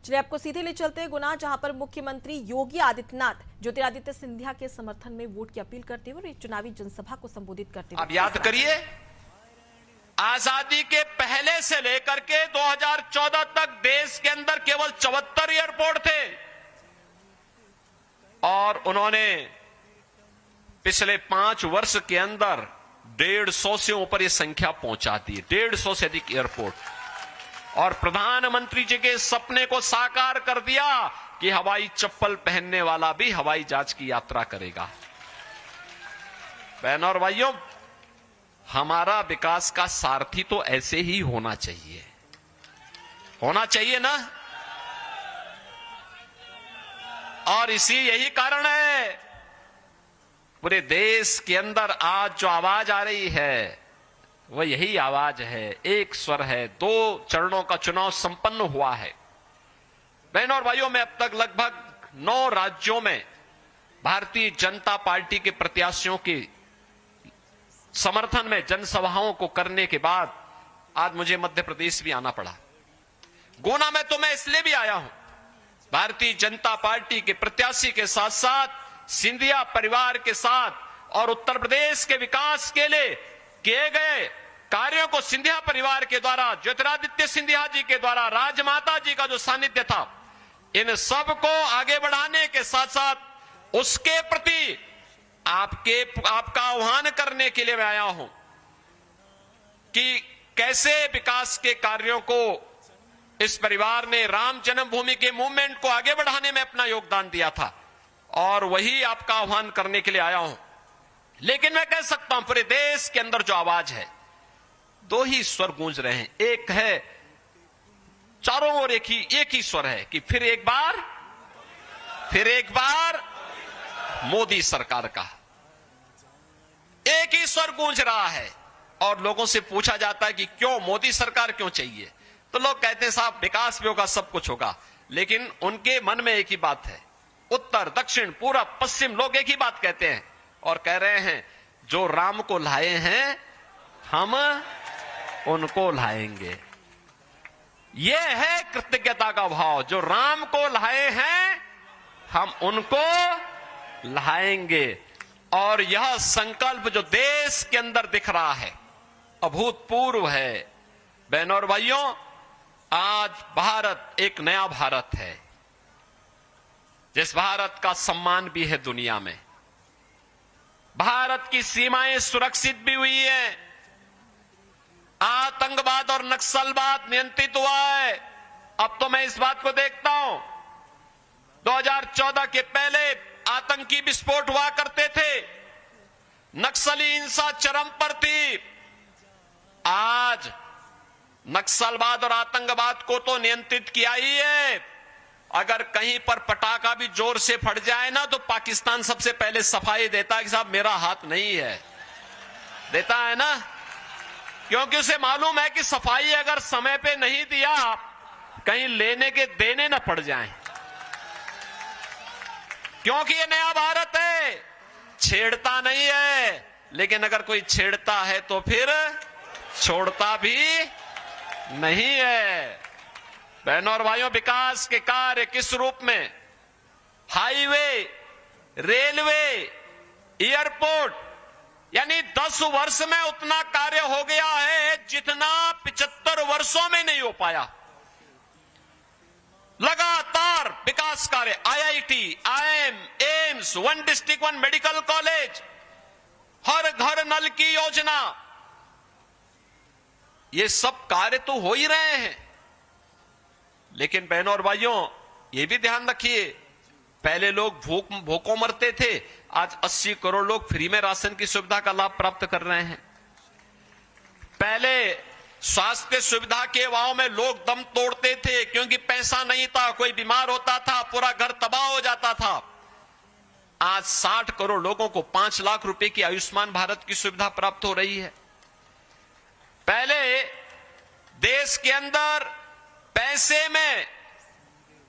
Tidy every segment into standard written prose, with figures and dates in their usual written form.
चलिए आपको सीधे ले चलते हैं गुना, जहां पर मुख्यमंत्री योगी आदित्यनाथ ज्योतिरादित्य सिंधिया के समर्थन में वोट की अपील करते हुए एक चुनावी जनसभा को संबोधित करते हुए। अब याद करिए, आजादी के पहले से लेकर के 2014 तक देश के अंदर केवल 74 एयरपोर्ट थे और उन्होंने पिछले 5 वर्ष के अंदर 150 से ऊपर ये संख्या पहुंचा दी। 150 से अधिक एयरपोर्ट, और प्रधानमंत्री जी के सपने को साकार कर दिया कि हवाई चप्पल पहनने वाला भी हवाई जहाज की यात्रा करेगा। बहनों और भाइयों, हमारा विकास का सारथी तो ऐसे ही होना चाहिए, होना चाहिए ना। और यही कारण है पूरे देश के अंदर आज जो आवाज आ रही है वह यही आवाज है, एक स्वर है। 2 चरणों का चुनाव संपन्न हुआ है। बहनों और भाइयों, में अब तक लगभग 9 राज्यों में भारतीय जनता पार्टी के प्रत्याशियों के समर्थन में जनसभाओं को करने के बाद आज मुझे मध्य प्रदेश भी आना पड़ा। गुना में तो मैं इसलिए भी आया हूं, भारतीय जनता पार्टी के प्रत्याशी के साथ साथ सिंधिया परिवार के साथ और उत्तर प्रदेश के विकास के लिए किए गए कार्यों को सिंधिया परिवार के द्वारा, ज्योतिरादित्य सिंधिया जी के द्वारा, राजमाता जी का जो सानिध्य था, इन सब को आगे बढ़ाने के साथ साथ उसके प्रति आपका आह्वान करने के लिए मैं आया हूं कि कैसे विकास के कार्यों को इस परिवार ने राम जन्मभूमि के मूवमेंट को आगे बढ़ाने में अपना योगदान दिया था, और वही आपका आह्वान करने के लिए आया हूं। लेकिन मैं कह सकता हूं पूरे देश के अंदर जो आवाज है, 2 ही स्वर गूंज रहे हैं। एक है चारों ओर एक ही स्वर है कि फिर एक बार मोदी सरकार का एक ही स्वर गूंज रहा है। और लोगों से पूछा जाता है कि क्यों मोदी सरकार क्यों चाहिए, तो लोग कहते हैं साहब विकास भी होगा, सब कुछ होगा। लेकिन उनके मन में एक ही बात है, उत्तर दक्षिण पूरब पश्चिम लोग एक ही बात कहते हैं और कह रहे हैं जो राम को लाए हैं हम उनको लाएंगे। यह है कृतज्ञता का भाव, जो राम को लाए हैं हम उनको लाएंगे। और यह संकल्प जो देश के अंदर दिख रहा है अभूतपूर्व है। बहनों और भाइयों, आज भारत एक नया भारत है, जिस भारत का सम्मान भी है दुनिया में। भारत की सीमाएं सुरक्षित भी हुई है, आतंकवाद और नक्सलवाद नियंत्रित हुआ है। अब तो मैं इस बात को देखता हूं, 2014 के पहले आतंकी विस्फोट हुआ करते थे, नक्सली हिंसा चरम पर थी। आज नक्सलवाद और आतंकवाद को तो नियंत्रित किया ही है। अगर कहीं पर पटाखा भी जोर से फट जाए ना, तो पाकिस्तान सबसे पहले सफाई देता है कि साहब मेरा हाथ नहीं है, देता है ना, क्योंकि उसे मालूम है कि सफाई अगर समय पे नहीं दिया कहीं लेने के देने ना पड़ जाएं। क्योंकि ये नया भारत है, छेड़ता नहीं है, लेकिन अगर कोई छेड़ता है तो फिर छोड़ता भी नहीं है। बहनों और भाइयों, विकास के कार्य किस रूप में, हाईवे, रेलवे, एयरपोर्ट, यानी 10 वर्ष में उतना कार्य हो गया है जितना 75 वर्षों में नहीं हो पाया। लगातार विकास कार्य, IIT, IIM, AIIMS, 1 district 1 medical college, हर घर नल की योजना, ये सब कार्य तो हो ही रहे हैं। लेकिन बहनों और भाइयों, ये भी ध्यान रखिए, पहले लोग भूखों मरते थे, आज 80 करोड़ लोग फ्री में राशन की सुविधा का लाभ प्राप्त कर रहे हैं। पहले स्वास्थ्य सुविधा के अभाव में लोग दम तोड़ते थे क्योंकि पैसा नहीं था, कोई बीमार होता था पूरा घर तबाह हो जाता था। आज 60 करोड़ लोगों को 5 लाख रुपए की आयुष्मान भारत की सुविधा प्राप्त हो रही है। पहले देश के अंदर पैसे में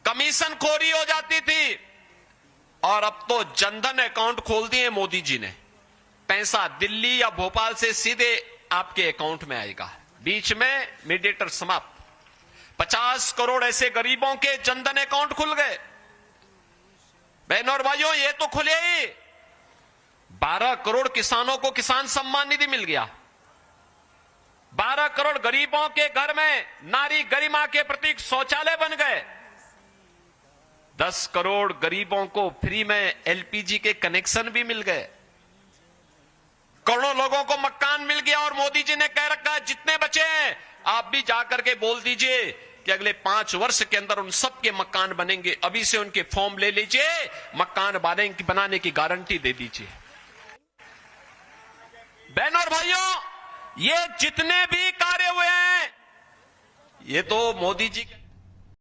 कमीशन खोरी हो जाती थी, और अब तो जनधन अकाउंट खोल दिए मोदी जी ने। पैसा दिल्ली या भोपाल से सीधे आपके अकाउंट में आएगा, बीच में मीडिएटर समाप्त। 50 करोड़ ऐसे गरीबों के जनधन अकाउंट खुल गए। बहनों और भाइयों, ये तो खुले ही। 12 करोड़ किसानों को किसान सम्मान निधि मिल गया। 12 करोड़ गरीबों के घर में नारी गरिमा के प्रतीक शौचालय बन गए। 10 करोड़ गरीबों को फ्री में एलपीजी के कनेक्शन भी मिल गए। करोड़ों लोगों को मकान मिल गया। और मोदी जी ने कह रखा है जितने बचे हैं आप भी जाकर के बोल दीजिए कि अगले 5 वर्ष के अंदर उन सबके मकान बनेंगे। अभी से उनके फॉर्म ले लीजिए, मकान बनाने की गारंटी दे दीजिए। बहनों और भाइयों, ये जितने भी कार्य हुए हैं ये तो मोदी जी